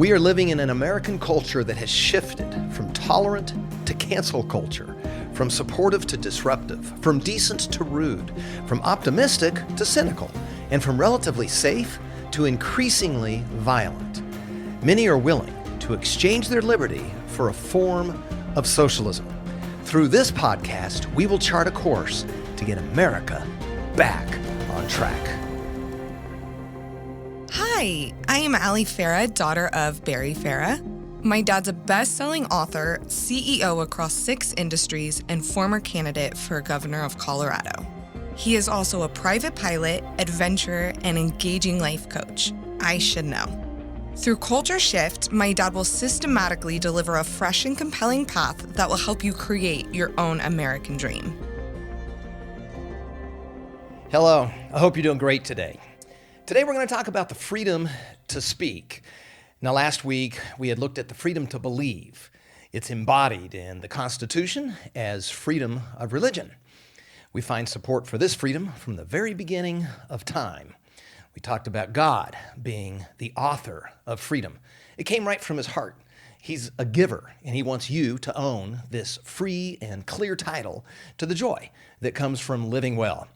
We are living in an American culture that has shifted from tolerant to cancel culture, from supportive to disruptive, from decent to rude, from optimistic to cynical, and from relatively safe to increasingly violent. Many are willing to exchange their liberty for a form of socialism. Through this podcast, we will chart a course to get America back on track. Hi, I am Farah, daughter of Barry Farah. My dad's a best-selling author, CEO across 6 industries, and former candidate for governor of Colorado. He is also a private pilot, adventurer, and engaging life coach. I should know. Through Culture Shift, my dad will systematically deliver a fresh and compelling path that will help you create your own American dream. Hello, I hope you're doing great today. Today we're going to talk about the freedom to speak. Now last week we had looked at the freedom to believe. It's embodied in the Constitution as freedom of religion. We find support for this freedom from the very beginning of time. We talked about God being the author of freedom. It came right from his heart. He's a giver, and he wants you to own this free and clear title to the joy that comes from living well.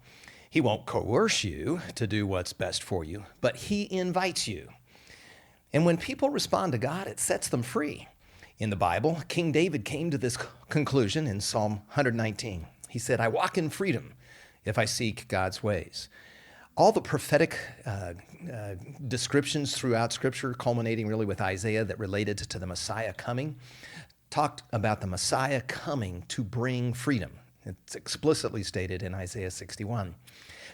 He won't coerce you to do what's best for you, but he invites you. And when people respond to God, it sets them free. In the Bible, King David came to this conclusion in Psalm 119. He said, I walk in freedom if I seek God's ways. All the prophetic descriptions throughout Scripture, culminating really with Isaiah that related to the Messiah coming, talked about the Messiah coming to bring freedom. It's explicitly stated in Isaiah 61.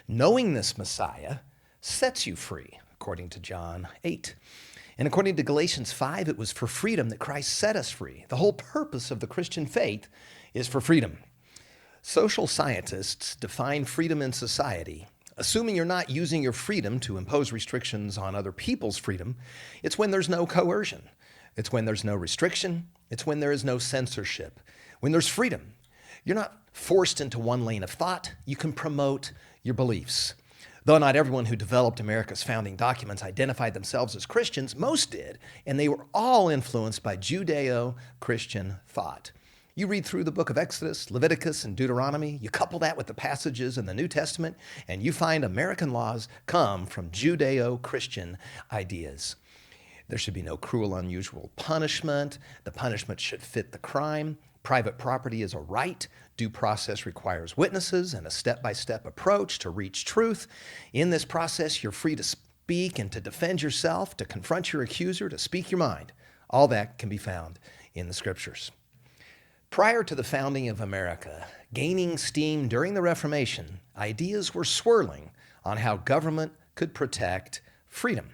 Knowing this Messiah sets you free, according to John 8. And according to Galatians 5, it was for freedom that Christ set us free. The whole purpose of the Christian faith is for freedom. Social scientists define freedom in society, assuming you're not using your freedom to impose restrictions on other people's freedom. It's when there's no coercion. It's when there's no restriction. It's when there is no censorship. When there's freedom. You're not forced into one lane of thought. You can promote your beliefs. Though not everyone who developed America's founding documents identified themselves as Christians, most did, and they were all influenced by Judeo-Christian thought. You read through the book of Exodus, Leviticus, and Deuteronomy, you couple that with the passages in the New Testament, and you find American laws come from Judeo-Christian ideas. There should be no cruel, unusual punishment. The punishment should fit the crime. Private property is a right. Due process requires witnesses and a step-by-step approach to reach truth. In this process, you're free to speak and to defend yourself, to confront your accuser, to speak your mind. All that can be found in the Scriptures. Prior to the founding of America, gaining steam during the Reformation, ideas were swirling on how government could protect freedom.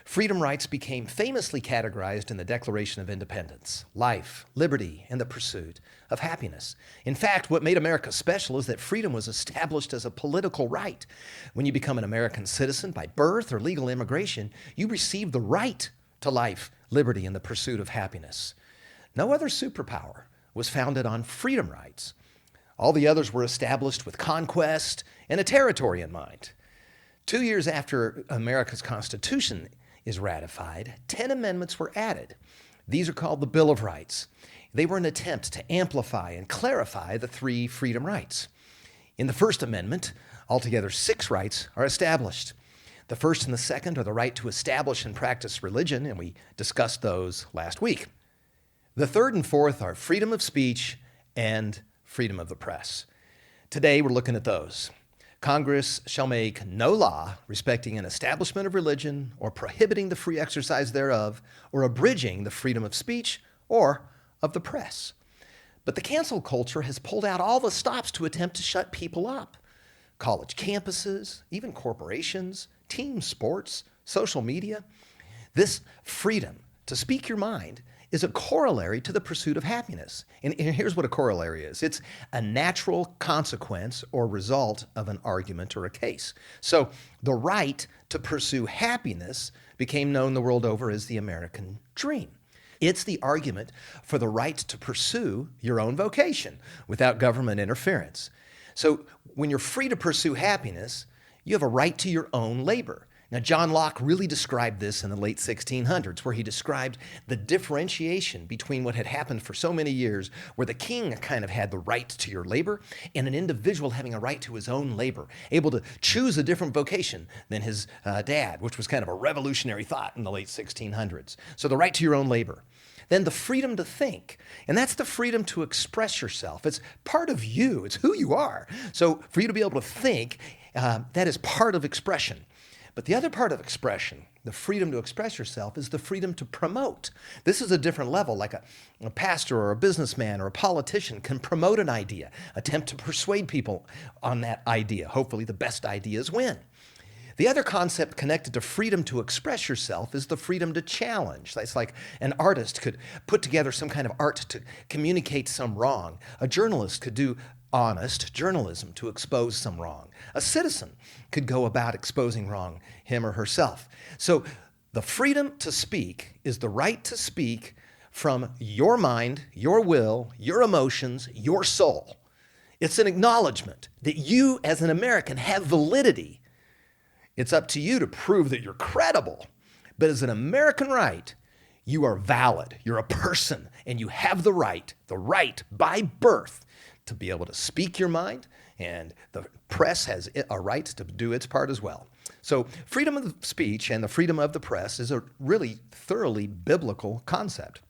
Freedom rights became famously categorized in the Declaration of Independence: life, liberty, and the pursuit of happiness. In fact, what made America special is that freedom was established as a political right. When you become an American citizen by birth or legal immigration, you receive the right to life, liberty, and the pursuit of happiness. No other superpower was founded on freedom rights. All the others were established with conquest and a territory in mind. 2 years after America's Constitution is ratified, 10 amendments were added. These are called the Bill of Rights. They were an attempt to amplify and clarify the 3 freedom rights. In the First Amendment, altogether 6 rights are established. The first and the second are the right to establish and practice religion, and we discussed those last week. The third and fourth are freedom of speech and freedom of the press. Today, we're looking at those. Congress shall make no law respecting an establishment of religion or prohibiting the free exercise thereof or abridging the freedom of speech or of the press. But the cancel culture has pulled out all the stops to attempt to shut people up. College campuses, even corporations, team sports, social media. This freedom to speak your mind is a corollary to the pursuit of happiness. And here's what a corollary is. It's a natural consequence or result of an argument or a case. So the right to pursue happiness became known the world over as the American dream. It's the argument for the right to pursue your own vocation without government interference. So when you're free to pursue happiness, you have a right to your own labor. Now, John Locke really described this in the late 1600s, where he described the differentiation between what had happened for so many years, where the king kind of had the right to your labor, and an individual having a right to his own labor, able to choose a different vocation than his dad, which was kind of a revolutionary thought in the late 1600s. So the right to your own labor. Then the freedom to think, and that's the freedom to express yourself. It's part of you. It's who you are. So for you to be able to think, that is part of expression. But the other part of expression, the freedom to express yourself, is the freedom to promote. This is a different level, like a pastor or a businessman or a politician can promote an idea, attempt to persuade people on that idea. Hopefully the best ideas win. The other concept connected to freedom to express yourself is the freedom to challenge. It's like an artist could put together some kind of art to communicate some wrong. A journalist could do honest journalism to expose some wrong. A citizen could go about exposing wrong, him or herself. So the freedom to speak is the right to speak from your mind, your will, your emotions, your soul. It's an acknowledgement that you as an American have validity. It's up to you to prove that you're credible. But as an American right, you are valid. You're a person, and you have the right by birth, to be able to speak your mind, and the press has a right to do its part as well. So freedom of speech and the freedom of the press is a really thoroughly biblical concept.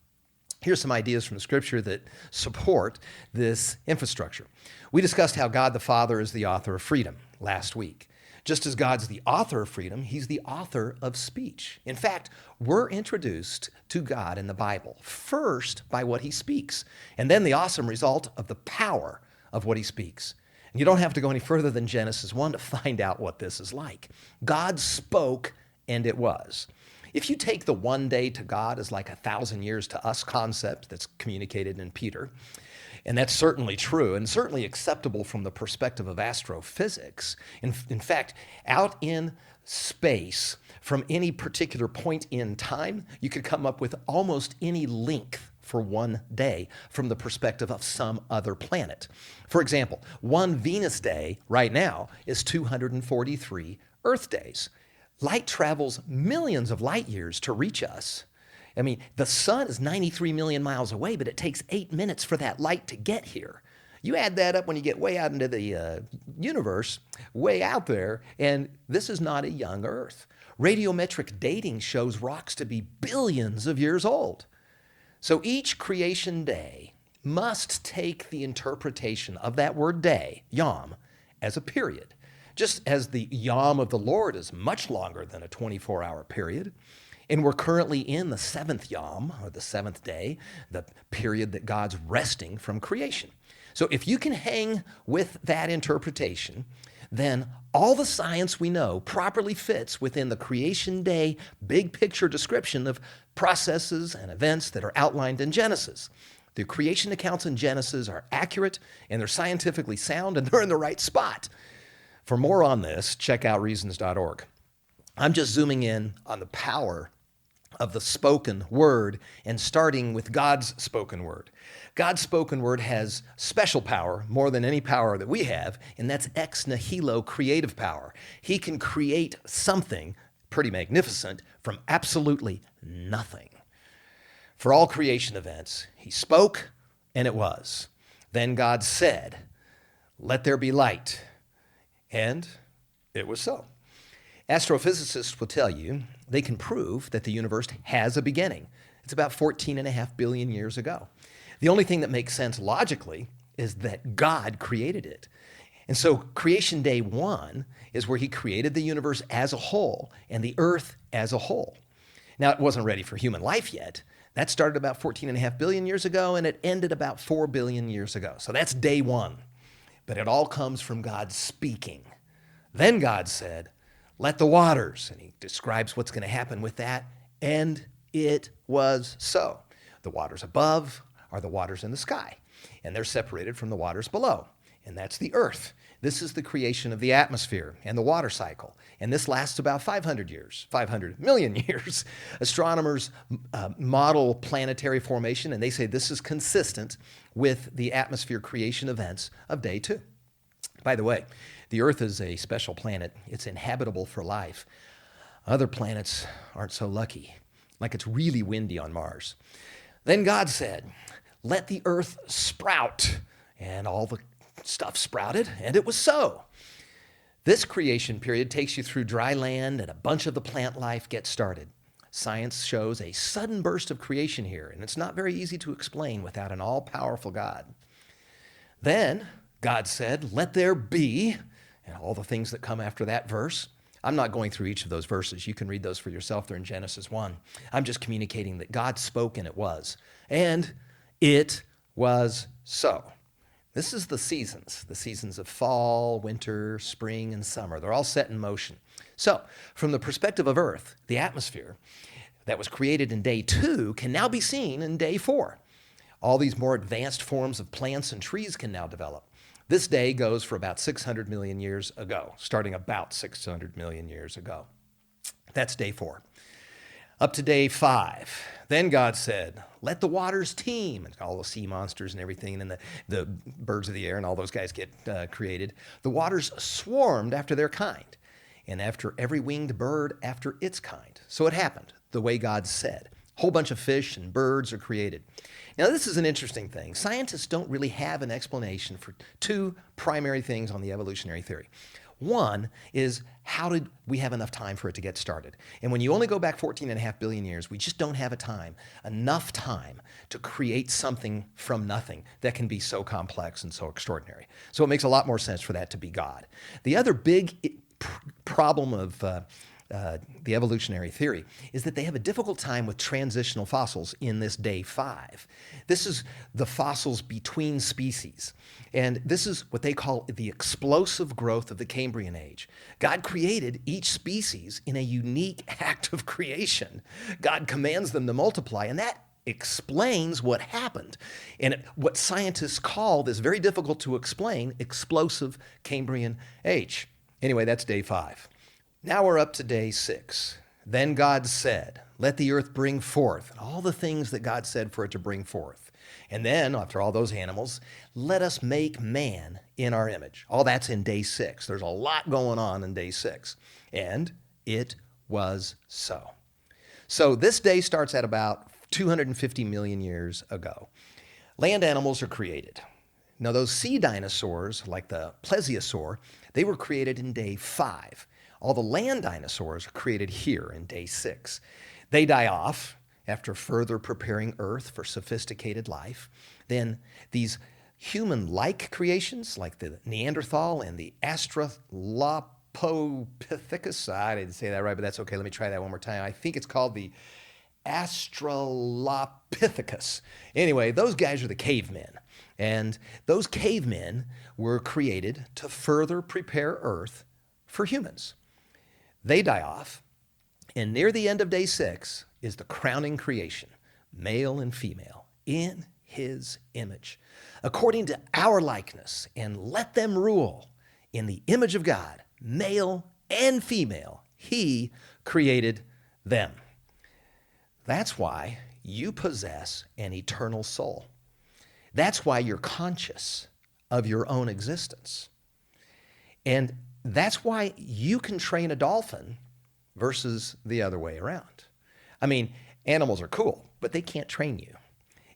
Here's some ideas from Scripture that support this infrastructure. We discussed how God the Father is the author of freedom last week. Just as God's the author of freedom, he's the author of speech. In fact, we're introduced to God in the Bible first by what he speaks, and then the awesome result of the power of what he speaks. And you don't have to go any further than Genesis 1 to find out what this is like. God spoke, and it was. If you take the one day to God as like 1,000 years to us concept that's communicated in Peter, and that's certainly true and certainly acceptable from the perspective of astrophysics. In fact, out in space, from any particular point in time, you could come up with almost any length for one day from the perspective of some other planet. For example, one Venus day right now is 243 Earth days. Light travels millions of light years to reach us. I mean, the sun is 93 million miles away, but it takes 8 minutes for that light to get here. You add that up when you get way out into the universe, way out there, and this is not a young Earth. Radiometric dating shows rocks to be billions of years old. So each creation day must take the interpretation of that word day, yom, as a period. Just as the yom of the Lord is much longer than a 24-hour period, and we're currently in the seventh yom, or the seventh day, the period that God's resting from creation. So if you can hang with that interpretation, then all the science we know properly fits within the creation day big picture description of processes and events that are outlined in Genesis. The creation accounts in Genesis are accurate, and they're scientifically sound, and they're in the right spot. For more on this, check out reasons.org. I'm just zooming in on the power of the spoken word and starting with God's spoken word. God's spoken word has special power, more than any power that we have, and that's ex nihilo creative power. He can create something pretty magnificent from absolutely nothing. For all creation events, he spoke, and it was. Then God said, "Let there be light." And it was so. Astrophysicists will tell you they can prove that the universe has a beginning. It's about 14.5 billion years ago. The only thing that makes sense logically is that God created it. And so creation day 1 is where he created the universe as a whole and the earth as a whole. Now, it wasn't ready for human life yet. That started about 14.5 billion years ago, and it ended about 4 billion years ago. So that's day 1. But it all comes from God speaking. Then God said, "Let the waters," and he describes what's going to happen with that, and it was so. The waters above are the waters in the sky, and they're separated from the waters below, and that's the earth. This is the creation of the atmosphere and the water cycle, and this lasts about 500 years, 500 million years. Astronomers model planetary formation, and they say this is consistent with the atmosphere creation events of day 2. By the way, the Earth is a special planet. It's inhabitable for life. Other planets aren't so lucky, like it's really windy on Mars. Then God said, let the earth sprout. And all the stuff sprouted, and it was so. This creation period takes you through dry land, and a bunch of the plant life gets started. Science shows a sudden burst of creation here, and it's not very easy to explain without an all-powerful God. Then God said, let there be, and all the things that come after that verse. I'm not going through each of those verses. You can read those for yourself. They're in Genesis 1. I'm just communicating that God spoke and it was. And it was so. This is the seasons of fall, winter, spring, and summer. They're all set in motion. So, from the perspective of Earth, the atmosphere that was created in day 2 can now be seen in day 4. All these more advanced forms of plants and trees can now develop. This day goes for about 600 million years ago, starting about 600 million years ago. That's day 4. Up to day 5, then God said, let the waters teem, and all the sea monsters and everything, and the birds of the air and all those guys get created. The waters swarmed after their kind, and after every winged bird after its kind. So it happened the way God said. A whole bunch of fish and birds are created. Now, this is an interesting thing. Scientists don't really have an explanation for 2 primary things on the evolutionary theory. One is, how did we have enough time for it to get started? And when you only go back 14.5 billion years, we just don't have enough time to create something from nothing that can be so complex and so extraordinary. So it makes a lot more sense for that to be God. The other big problem of the evolutionary theory is that they have a difficult time with transitional fossils in this day 5. This is the fossils between species. And this is what they call the explosive growth of the Cambrian age. God created each species in a unique act of creation. God commands them to multiply, and that explains what happened. And what scientists call this very difficult to explain explosive Cambrian age. Anyway, that's day 5. Now we're up to day 6. Then God said, let the earth bring forth, and all the things that God said for it to bring forth. And then, after all those animals, let us make man in our image. All that's in day 6. There's a lot going on in day 6. And it was so. So this day starts at about 250 million years ago. Land animals are created. Now those sea dinosaurs, like the plesiosaur, they were created in day 5. All the land dinosaurs are created here in day 6. They die off after further preparing Earth for sophisticated life. Then these human-like creations, like the Neanderthal and the Australopithecus, I didn't say that right, but that's okay. Let me try that one more time. I think it's called the Australopithecus. Anyway, those guys are the cavemen. And those cavemen were created to further prepare Earth for humans. They die off, and near the end of day 6 is the crowning creation, male and female, in his image, according to our likeness, and let them rule in the image of God, male and female. He created them. That's why you possess an eternal soul. That's why you're conscious of your own existence. And that's why you can train a dolphin versus the other way around. I mean, animals are cool, but they can't train you.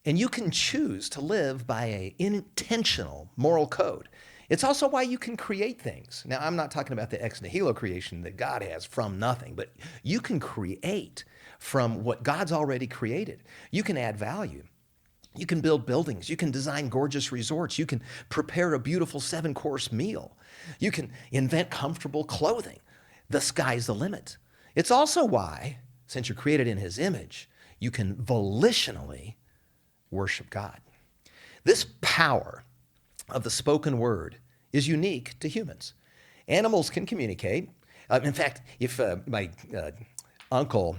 And you can choose to live by an intentional moral code. It's also why you can create things. Now, I'm not talking about the ex nihilo creation that God has from nothing, but you can create from what God's already created. You can add value. You can build buildings. You can design gorgeous resorts. You can prepare a beautiful 7-course meal. You can invent comfortable clothing. The sky's the limit. It's also why, since you're created in his image, you can volitionally worship God. This power of the spoken word is unique to humans. Animals can communicate. In fact, if my uncle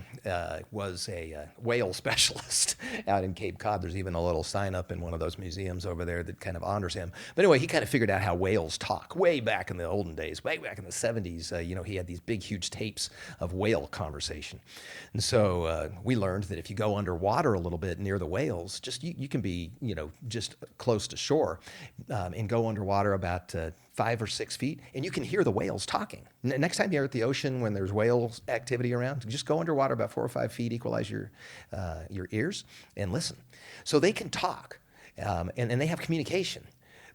was a whale specialist out in Cape Cod. There's even a little sign up in one of those museums over there that kind of honors him. But anyway, he kind of figured out how whales talk way back in the olden days, way back in the 70s. He had these big, huge tapes of whale conversation. And so we learned that if you go underwater a little bit near the whales, just you can be, just close to shore and go underwater about 5 or 6 feet, and you can hear the whales talking. Next time you're at the ocean when there's whale activity around, just go underwater about 4 or 5 feet, equalize your ears, and listen. So they can talk, and they have communication.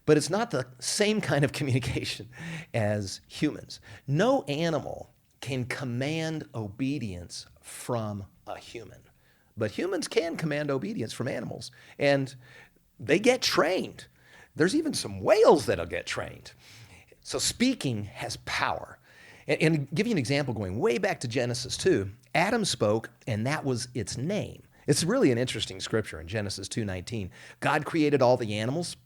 But it's not the same kind of communication as humans. No animal can command obedience from a human. But humans can command obedience from animals, and they get trained. There's even some whales that'll get trained. So speaking has power. And to give you an example going way back to Genesis 2, Adam spoke, and that was its name. It's really an interesting scripture in Genesis 2:19. God created all the animals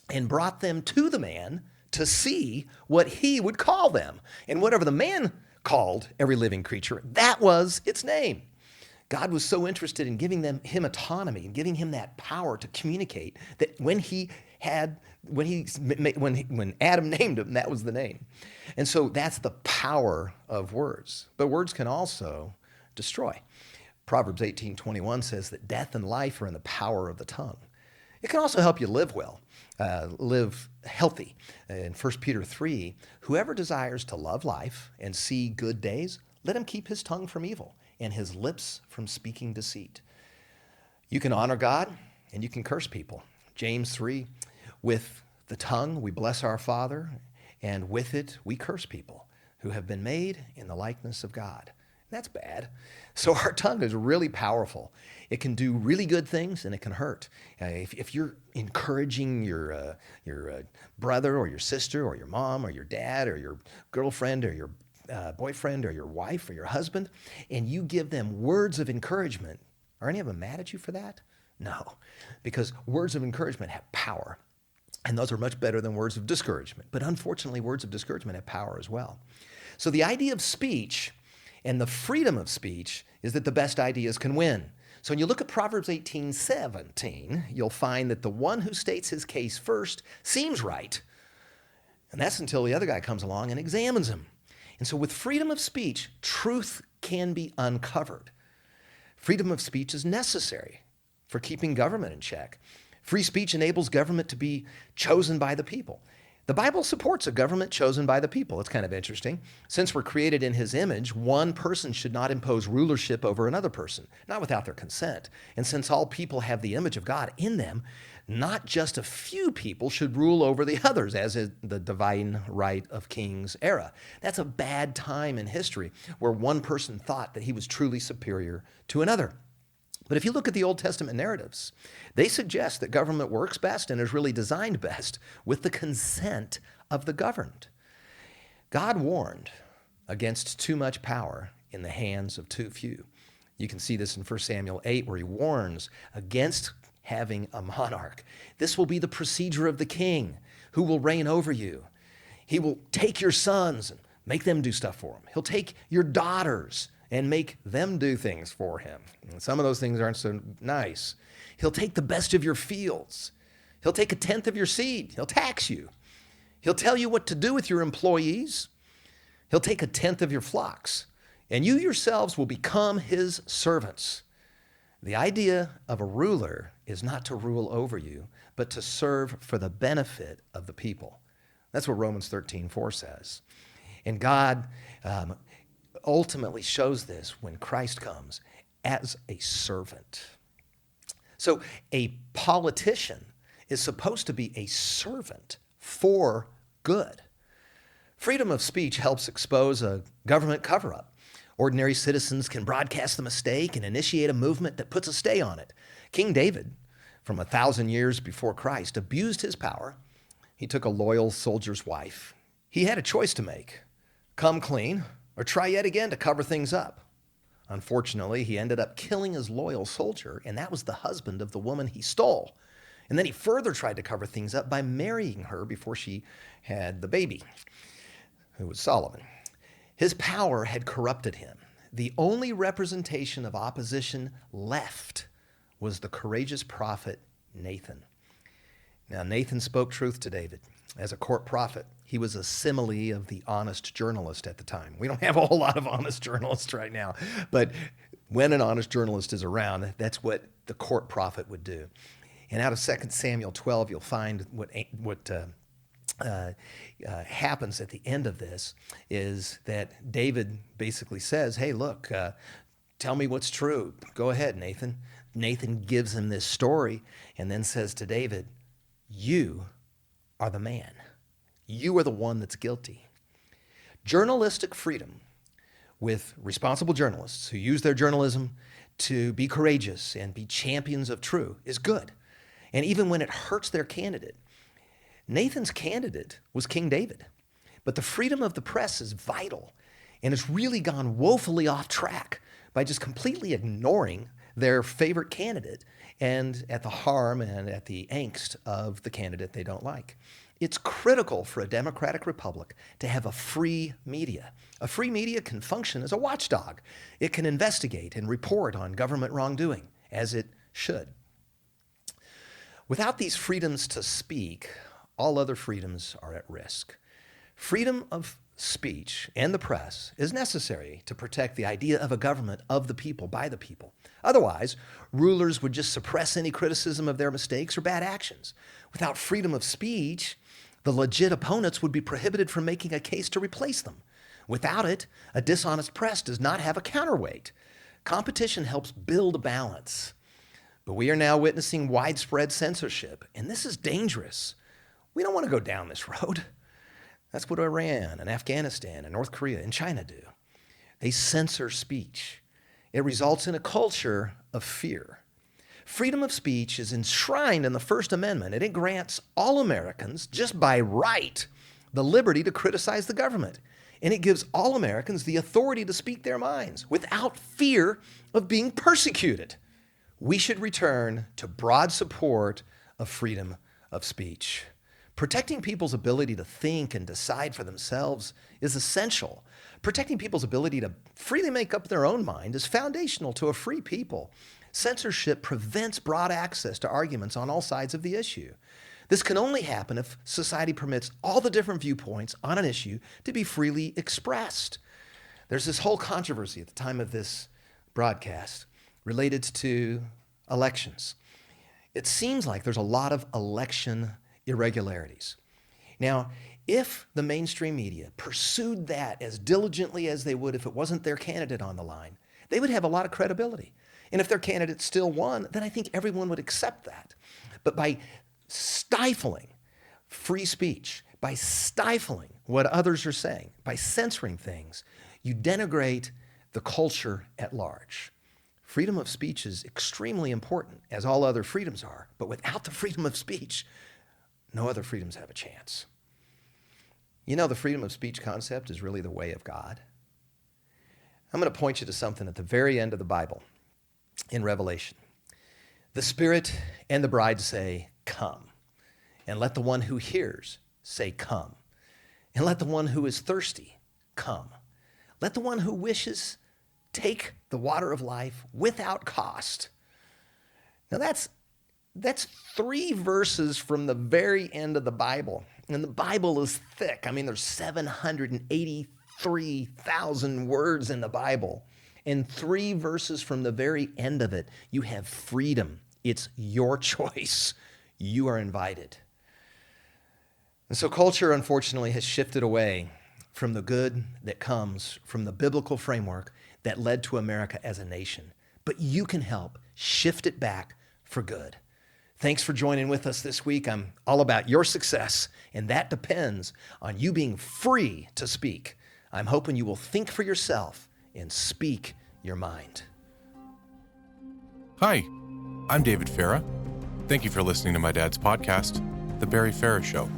and brought them to the man to see what he would call them. And whatever the man called every living creature, that was its name. God was so interested in giving him autonomy and giving him that power to communicate that when Adam named him, that was the name. And so that's the power of words. But words can also destroy. Proverbs 18:21 says that death and life are in the power of the tongue. It can also help you live well, live healthy. In 1 Peter 3, whoever desires to love life and see good days, let him keep his tongue from evil and his lips from speaking deceit. You can honor God and you can curse people. James 3, with the tongue we bless our Father, and with it we curse people who have been made in the likeness of God. That's bad. So our tongue is really powerful. It can do really good things and it can hurt. If you're encouraging your brother or your sister or your mom or your dad or your girlfriend or your boyfriend or your wife or your husband, and you give them words of encouragement, are any of them mad at you for that? No, because words of encouragement have power. And those are much better than words of discouragement. But unfortunately, words of discouragement have power as well. So the idea of speech and the freedom of speech is that the best ideas can win. So when you look at Proverbs 18:17, you'll find that the one who states his case first seems right. And that's until the other guy comes along and examines him. And so with freedom of speech, truth can be uncovered. Freedom of speech is necessary for keeping government in check. Free speech enables government to be chosen by the people. The Bible supports a government chosen by the people. It's kind of interesting. Since we're created in his image, one person should not impose rulership over another person, not without their consent. And since all people have the image of God in them, not just a few people should rule over the others, as in the divine right of kings era. That's a bad time in history where one person thought that he was truly superior to another. But if you look at the Old Testament narratives, they suggest that government works best and is really designed best with the consent of the governed. God warned against too much power in the hands of too few. You can see this in 1 Samuel 8, where he warns against having a monarch. This will be the procedure of the king who will reign over you. He will take your sons and make them do stuff for him. He'll take your daughters and make them do things for him. And some of those things aren't so nice. He'll take the best of your fields. He'll take a tenth of your seed. He'll tax you. He'll tell you what to do with your employees. He'll take a tenth of your flocks. And you yourselves will become his servants. The idea of a ruler is not to rule over you, but to serve for the benefit of the people. That's what Romans 13:4 says. And God ultimately shows this when Christ comes as a servant. So a politician is supposed to be a servant for good. Freedom of speech helps expose a government cover-up. Ordinary citizens can broadcast the mistake and initiate a movement that puts a stay on it. King David, from 1,000 years before Christ, abused his power. He took a loyal soldier's wife. He had a choice to make: come clean or try yet again to cover things up. Unfortunately, he ended up killing his loyal soldier, and that was the husband of the woman he stole. And then he further tried to cover things up by marrying her before she had the baby, who was Solomon. His power had corrupted him. The only representation of opposition left was the courageous prophet Nathan. Now, Nathan spoke truth to David. As a court prophet, he was a simile of the honest journalist at the time. We don't have a whole lot of honest journalists right now, but when an honest journalist is around, that's what the court prophet would do. And out of 2 Samuel 12, you'll find what happens at the end of this is that David basically says, hey, look, tell me what's true. Go ahead, Nathan. Nathan gives him this story and then says to David, you are the man. You are the one that's guilty. Journalistic freedom with responsible journalists who use their journalism to be courageous and be champions of truth is good. And even when it hurts their candidate. Nathan's candidate was King David. But the freedom of the press is vital. And it's really gone woefully off track by just completely ignoring their favorite candidate and at the harm and at the angst of the candidate they don't like. It's critical for a democratic republic to have a free media. A free media can function as a watchdog. It can investigate and report on government wrongdoing, as it should. Without these freedoms to speak, all other freedoms are at risk. Freedom of speech and the press is necessary to protect the idea of a government of the people, by the people. Otherwise, rulers would just suppress any criticism of their mistakes or bad actions. Without freedom of speech, the legit opponents would be prohibited from making a case to replace them. Without it, a dishonest press does not have a counterweight. Competition helps build a balance. But we are now witnessing widespread censorship, and this is dangerous. We don't want to go down this road. That's what Iran and Afghanistan and North Korea and China do. They censor speech. It results in a culture of fear. Freedom of speech is enshrined in the First Amendment, and it grants all Americans, just by right, the liberty to criticize the government. And it gives all Americans the authority to speak their minds without fear of being persecuted. We should return to broad support of freedom of speech. Protecting people's ability to think and decide for themselves is essential. Protecting people's ability to freely make up their own mind is foundational to a free people. Censorship prevents broad access to arguments on all sides of the issue. This can only happen if society permits all the different viewpoints on an issue to be freely expressed. There's this whole controversy at the time of this broadcast related to elections. It seems like there's a lot of election irregularities. Now, if the mainstream media pursued that as diligently as they would if it wasn't their candidate on the line, they would have a lot of credibility. And if their candidate still won, then I think everyone would accept that. But by stifling free speech, by stifling what others are saying, by censoring things, you denigrate the culture at large. Freedom of speech is extremely important, as all other freedoms are. But without the freedom of speech, no other freedoms have a chance. You know, the freedom of speech concept is really the way of God. I'm going to point you to something at the very end of the Bible in Revelation. The Spirit and the bride say, come. And let the one who hears say, come. And let the one who is thirsty come. Let the one who wishes take the water of life without cost. Now that's 3 verses from the very end of the Bible. And the Bible is thick. I mean, there's 783,000 words in the Bible. And 3 verses from the very end of it, you have freedom. It's your choice. You are invited. And so culture, unfortunately, has shifted away from the good that comes from the biblical framework that led to America as a nation. But you can help shift it back for good. Thanks for joining with us this week. I'm all about your success, and that depends on you being free to speak. I'm hoping you will think for yourself and speak your mind. Hi, I'm David Farah. Thank you for listening to my dad's podcast, The Barry Farah Show,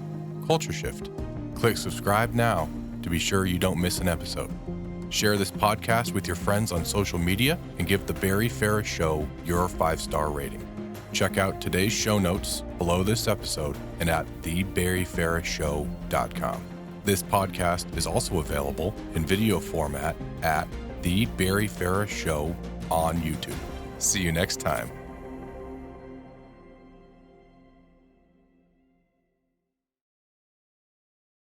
Culture Shift. Click subscribe now to be sure you don't miss an episode. Share this podcast with your friends on social media and give The Barry Farah Show your 5-star rating. Check out today's show notes below this episode and at thebarryfarahshow.com. This podcast is also available in video format at The Barry Farah Show on YouTube. See you next time.